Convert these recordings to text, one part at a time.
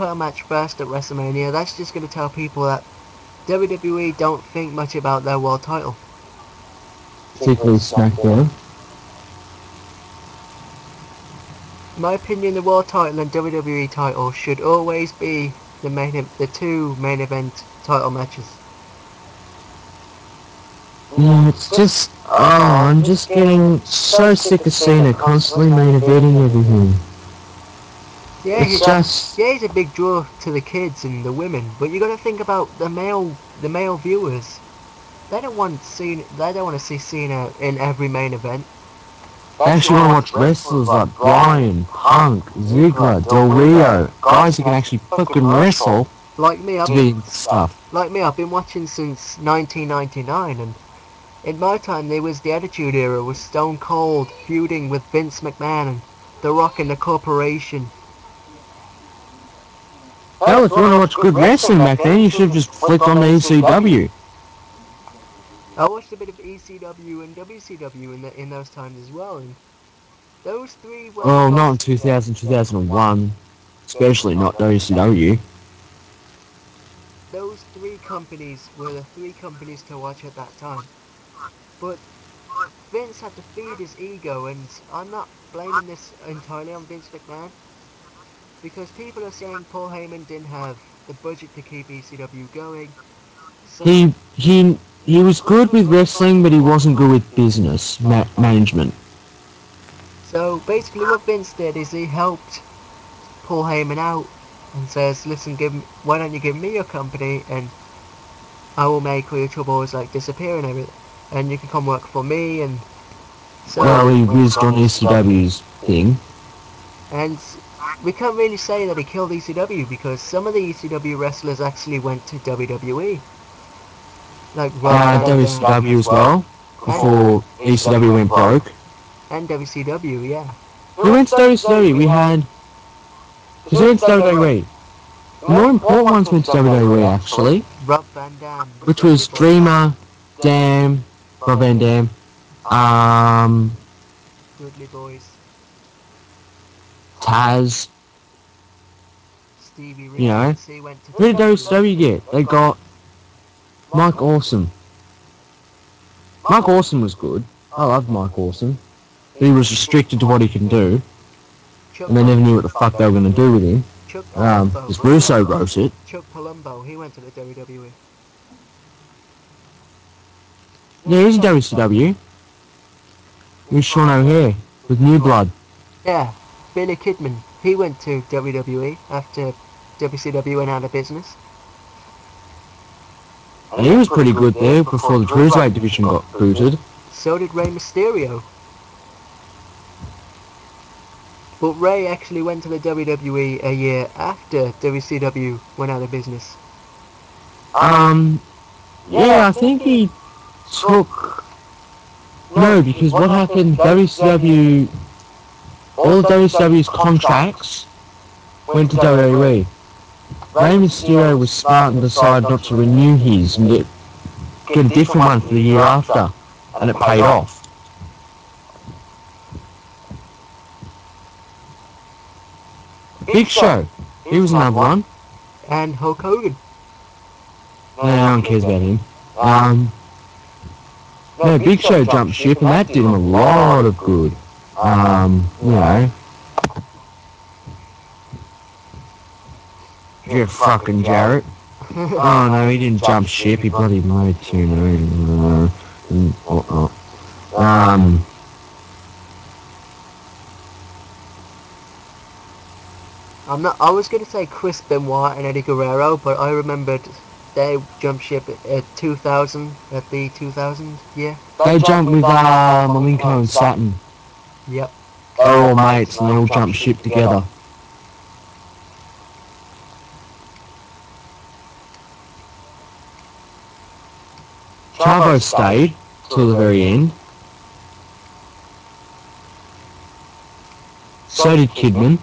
put a match first at WrestleMania, that's just going to tell people that WWE don't think much about their world title. Particularly SmackDown. In my opinion, the world title and WWE title should always be the two main event title matches. Yeah, it's just, I'm just getting so sick of seeing it constantly main eventing everything. Yeah, It's just... yeah, he's a big draw to the kids and the women, but you got to think about the male viewers. They don't want to see Cena in every main event. They actually want to watch wrestlers like Bryan, Punk, Ziggler, Del Rio, guys who can actually fucking wrestle. Like me, I've been watching since 1999, and in my time there was the Attitude Era with Stone Cold feuding with Vince McMahon and The Rock and the Corporation. Hell, if you want to watch good wrestling back then, you should have just flicked on the ECW. I watched a bit of ECW and WCW in those times as well, and those three were... Oh, not in 2000, 2001. Especially not WCW. Those three companies were the three companies to watch at that time. But Vince had to feed his ego, and I'm not blaming this entirely on Vince McMahon, because people are saying Paul Heyman didn't have the budget to keep ECW going. So he was good with wrestling, but he wasn't good with business management. So basically what Vince did is he helped Paul Heyman out and says, listen, why don't you give me your company and I will make all your troubles like disappear and everything, and you can come work for me. And so well, he whizzed on ECW's thing. And we can't really say that he killed ECW, because some of the ECW wrestlers actually went to WWE. Like WCW as well, before ECW went broke. And WCW, yeah. Who went to WCW? We had... Because who went to WWE? The more important ones went to WWE, actually. Rob Van Dam. Which was Dreamer, Dam, Rob Van Dam, Dudley Boys. Taz. Stevie Ray. You know. Went to Who did WCW get? They got Mike Awesome. Mike Awesome was good. I loved Mike Awesome. But he was restricted to what he can do. And they never knew what the fuck they were going to do with him. Because Russo wrote it. Chuck Palumbo, he went to the WWE. Yeah, he's a WCW. He's Sean O'Hare with New Blood. Yeah, Billy Kidman, he went to WWE after WCW went out of business. And he was pretty good there before the Cruiserweight division got booted. So did Rey Mysterio. But Rey actually went to the WWE a year after WCW went out of business. Yeah, I think he took... No, because what happened, WCW... All of WCW's contracts went to WWE. Rey Mysterio was smart and decided not to renew his and get a different one for the year after. And it paid off. Big Show. He was another one. And Hulk Hogan. No one cares about him. No, Big Show jumped ship and that did him a lot of good. You know. You're fucking Jarrett. Oh no, he didn't jump ship, he bloody mowed tuna and whatnot. I was going to say Chris Benoit and Eddie Guerrero, but I remembered they jumped ship at 2000, at the 2000 year. They jumped with Malenko and Saturn. Yep. They were all mates and they all jumped ship together. Chavo stayed till the very end. So did Kidman.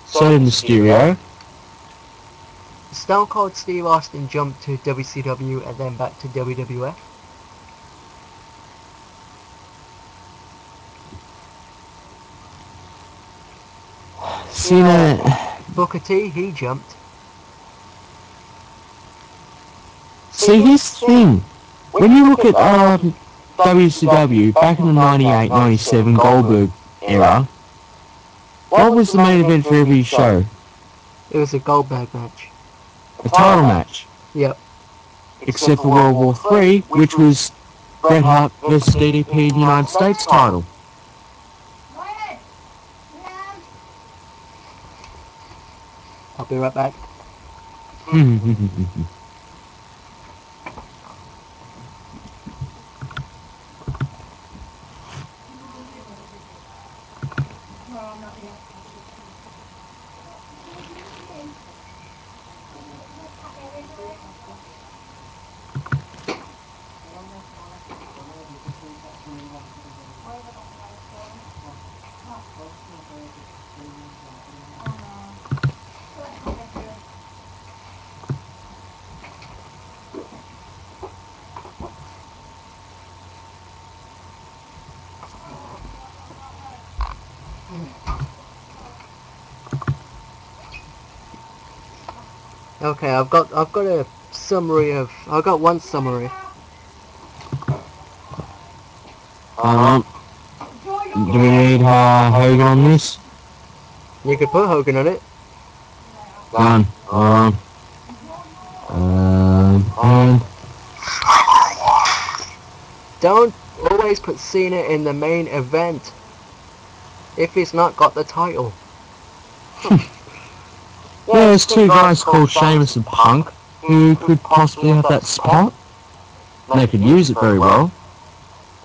So did Mysterio. Stone Cold Steve Austin jumped to WCW and then back to WWF. Cena. Booker T, he jumped. See, here's the thing. When you look at WCW back in the 98, 97 Goldberg era, what was the main event for every show? It was a Goldberg match. A title match. Yep. Except for World War III, which was Bret Hart versus DDP in the United States title. I'll be right back. Okay, I've got a summary of. I've got one summary. Do we need Hogan on this? You could put Hogan on it. Done. And Don't always put Cena in the main event if he's not got the title. there's two guys called Sheamus and Punk who could possibly have that spot. They could use it very well.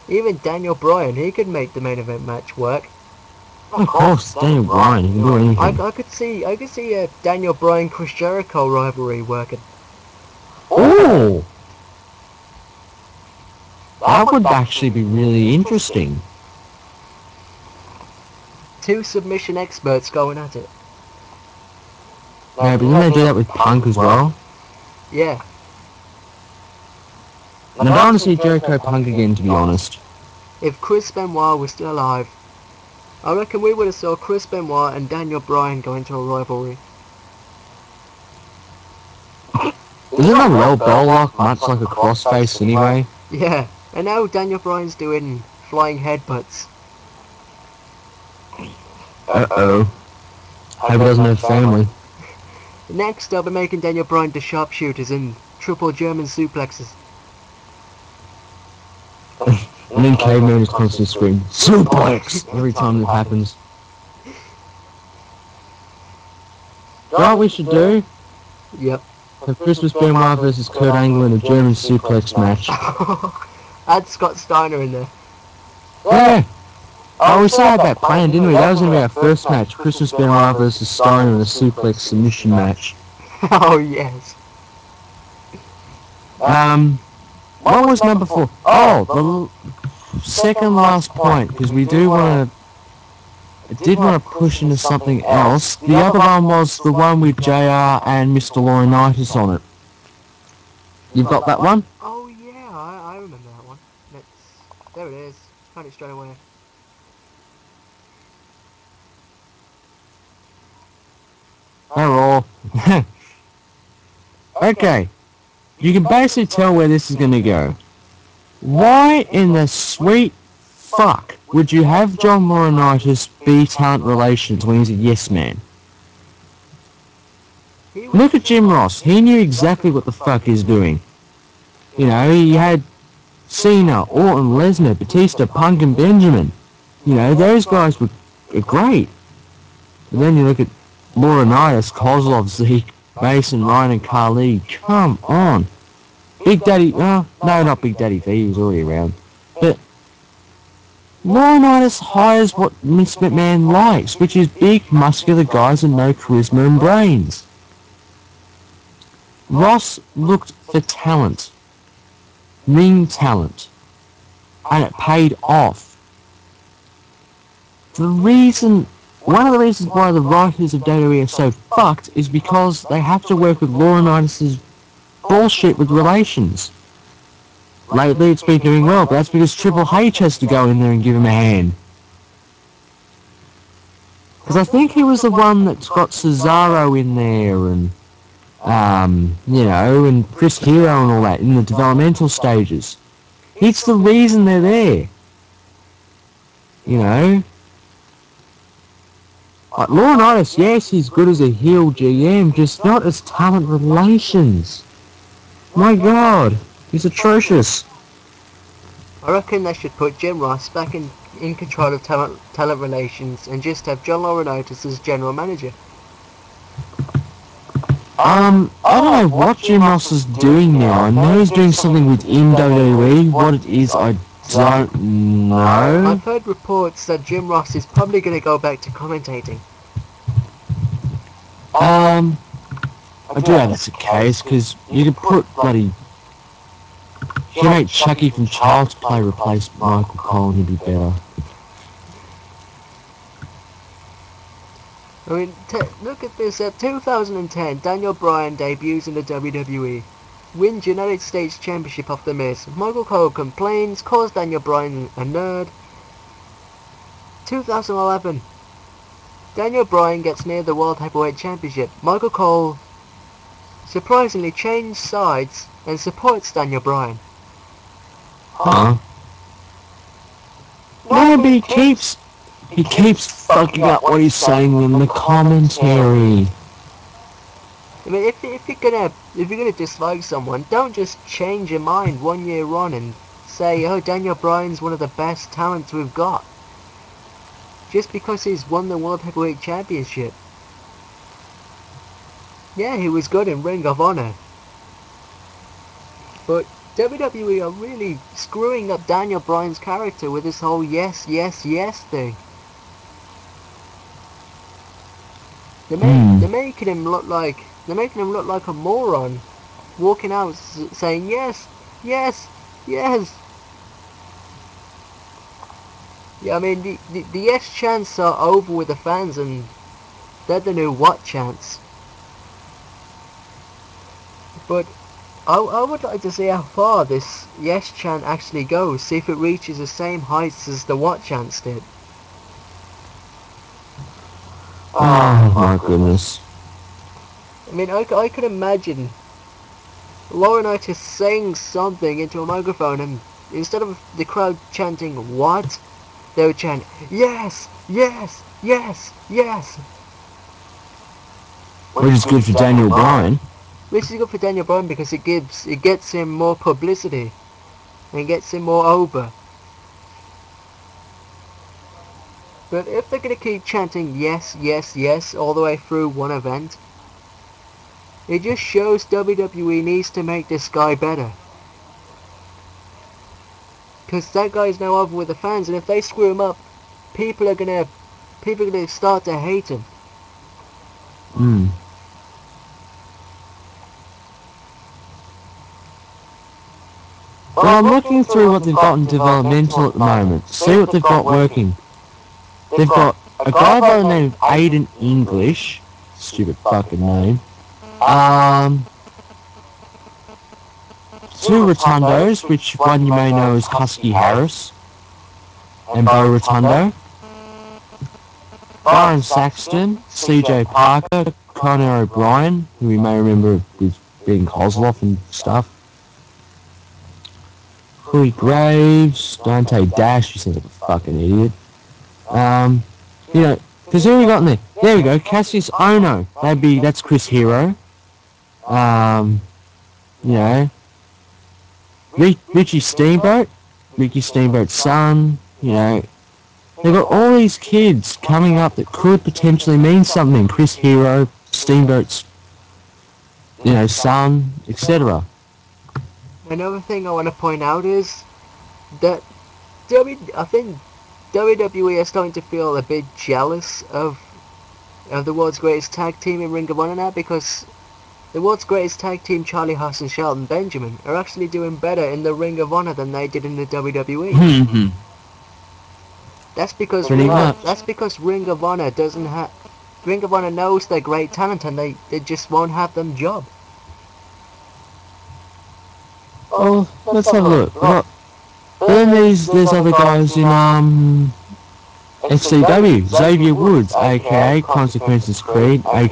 Even Daniel Bryan, he could make the main event match work. Of course, Daniel Bryan, he can do anything. I could see a Daniel Bryan Chris Jericho rivalry working. Oh! That would actually be really interesting. Two submission experts going at it. Yeah, but didn't they do that with Punk as well? Yeah. And I don't want to see Jericho Punk again, to be honest. If Chris Benoit was still alive, I reckon we would have saw Chris Benoit and Daniel Bryan go into a rivalry. Isn't a low bell lock much like a crossface anyway? Yeah, and now Daniel Bryan's doing flying headbutts. Uh-oh. Hope he doesn't have family. Next, I'll be making Daniel Bryan do sharpshooters and triple German suplexes. And then Caveman is constantly screaming, suplex! Every time that happens. You know what we should do? Yep. Have Christmas Benoit versus Kurt Angle in a German suplex match. Add Scott Steiner in there. Yeah! Oh, we still had that planned, didn't we? That was going to be our first match. Christmas Benoit versus Steiner in a suplex submission match. Oh, yes. What was number 4? Oh, the second last point, because we do want to... I did want to push into something else. The other one was the one with JR and Mr. Laurinaitis on it. You've got that one? Oh, yeah, I remember that one. There it is. Found it straight away. They're all. Okay. You can basically tell where this is going to go. Why in the sweet fuck would you have John Laurinaitis be talent relations when he's a yes man? Look at Jim Ross. He knew exactly what the fuck he's doing. You know, he had Cena, Orton, Lesnar, Batista, Punk, and Benjamin. You know, those guys were great. And then you look at Laurinaitis, Kozlov, Zeke, Mason, Ryan, and Khali. Come on. Big Daddy, no, not Big Daddy V, he was already around. But Laurinaitis hires what Vince McMahon likes, which is big, muscular guys and no charisma and brains. Ross looked for talent. Ring talent. And it paid off. One of the reasons why the writers of WWE are so fucked is because they have to work with Laurinaitis' bullshit with relations. Lately it's been doing well, but that's because Triple H has to go in there and give him a hand. Because I think he was the one that's got Cesaro in there and, you know, and Chris Hero and all that in the developmental stages. It's the reason they're there. You know? Like Laurinaitis, yes, he's good as a heel GM, just not as talent relations. My God, he's atrocious. I reckon they should put Jim Ross back in control of talent relations and just have John Laurinaitis as general manager. I don't know what Jim Ross is doing now. I know he's doing something within WWE. What it is, I don't know. I've heard reports that Jim Ross is probably going to go back to commentating. I do know that's the case, because you could put bloody... You can make Chucky from Child's Play replace Michael Cole and he'd be better. I mean, look at this. 2010, Daniel Bryan debuts in the WWE. Wins United States Championship off The Miz. Michael Cole complains, calls Daniel Bryan a nerd. 2011, Daniel Bryan gets near the World Heavyweight Championship. Michael Cole surprisingly changed sides and supports Daniel Bryan. Huh? No, but he keeps fucking up what he's saying in the commentary. I mean, if you're gonna dislike someone, don't just change your mind 1 year on and say, oh, Daniel Bryan's one of the best talents we've got, just because he's won the World Heavyweight Championship. Yeah, he was good in Ring of Honor, but WWE are really screwing up Daniel Bryan's character with this whole yes, yes, yes thing. They're making him look like a moron, walking out saying yes, yes, yes. Yeah, I mean the yes chants are over with the fans, and they're the new what chants. But I would like to see how far this yes chant actually goes, see if it reaches the same heights as the what chants did. Oh my goodness. I mean, I could imagine Laurinaitis saying something into a microphone, and instead of the crowd chanting what, they would chant yes, yes, yes, yes. Which is good for Daniel Bryan. Which is good for Daniel Bryan because it gets him more publicity and gets him more over. But if they're going to keep chanting yes, yes, yes all the way through one event, it just shows WWE needs to make this guy better. Because that guy's now over with the fans, and if they screw him up, people are gonna start to hate him. Well, I'm looking through what they've got in developmental at the moment. See what they've got working. They've got a guy by the name of Aiden English. Stupid fucking name. Two Rotundos, which one you may know as Husky Harris and Bo Rotundo. Byron Saxton, CJ Parker, Connor O'Brien, who you may remember with being Kozlov and stuff. Corey Graves, Dante Dash, you seem like a fucking idiot. You know, because who we got in there? There we go, Cassius Ono. That's Chris Hero. You know, Ricky Steamboat's son, you know. They've got all these kids coming up that could potentially mean something. Chris Hero, Steamboat's, you know, son, etc. Another thing I want to point out is that I think WWE are starting to feel a bit jealous of the world's greatest tag team in Ring of Honor now, because the world's greatest tag team, Charlie Haas and Shelton Benjamin, are actually doing better in the Ring of Honor than they did in the WWE. That's because Ring of Honor doesn't have. Ring of Honor knows they're great talent, and they just won't have them job. Well, let's have a look. Then there's other guys in SCW, Xavier Woods, aka Consequences Creed, aka